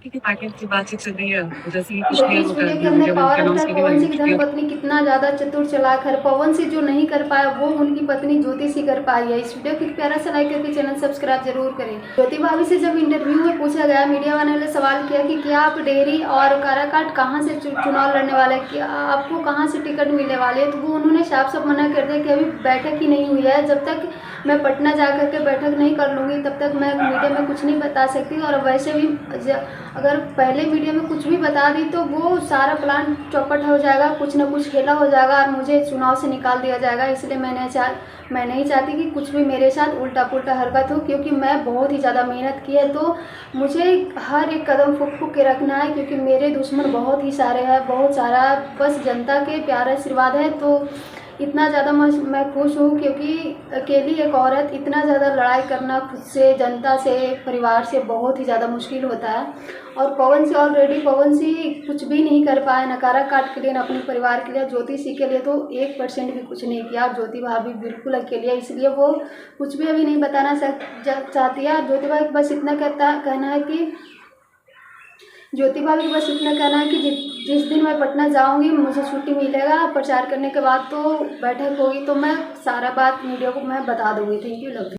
ठीक है, पैकेज की बातचीत चल रही है। जैसे ही कुछ देखिए क्लियर इस होता वीडियो है, के जो अंदर वीडियो में पावर अनाउंस स्टार करने पवन वाली सिंह की है, धर्मपत्नी कितना ज़्यादा चतुर चालाक है। पवन सिंह जो नहीं कर पाया वो उनकी पत्नी ज्योति सिंह कर पाई है। इस वीडियो को प्यारा सा लाइक करके चैनल सब्सक्राइब जरूर करें। ज्योति भाभी से जब इंटरव्यू में पूछा गया, मीडिया वाले ने सवाल किया कि क्या आप डेहरी और काराकाट कहाँ से चुनाव लड़ने वाले हैं, कि आपको कहाँ से टिकट मिलने वाली है, तो वो उन्होंने साफ साफ मना कर दिया कि अभी बैठक ही नहीं हुई है। जब तक मैं पटना जा करके बैठक नहीं कर लूँगी तब तक मैं मीडिया में कुछ नहीं बता सकती। और वैसे भी अगर पहले मीडिया में कुछ भी बता दी तो वो सारा प्लान चौपट हो जाएगा, कुछ ना कुछ खेला हो जाएगा और मुझे चुनाव से निकाल दिया जाएगा। इसलिए मैं नहीं चाहती कि कुछ भी मेरे साथ उल्टा पुल्टा हरकत हो, क्योंकि मैं बहुत ही ज़्यादा मेहनत की है। तो मुझे हर एक कदम फूक फूक के रखना है, क्योंकि मेरे दुश्मन बहुत ही सारे हैं, बहुत सारा। बस जनता के प्यार आशीर्वाद है तो इतना ज़्यादा मैं खुश हूँ, क्योंकि अकेली एक औरत इतना ज़्यादा लड़ाई करना खुद से, जनता से, परिवार से बहुत ही ज़्यादा मुश्किल होता है। और पवन सिंह कुछ भी नहीं कर पाए, नकारा काट के लिए, न अपने परिवार के लिए, ज्योति सिंह के लिए तो 1% भी कुछ नहीं किया। ज्योति भाभी बिल्कुल अकेली है, इसलिए वो कुछ भी अभी नहीं बताना चाहती है। ज्योति भाभी को बस इतना कहना है कि ज्योति भाभी को बस इतना कहना है कि जिस दिन मैं पटना जाऊंगी मुझे छुट्टी मिलेगा प्रचार करने के बाद, तो बैठक होगी तो मैं सारा बात मीडिया को मैं बता दूंगी। Thank you, love you.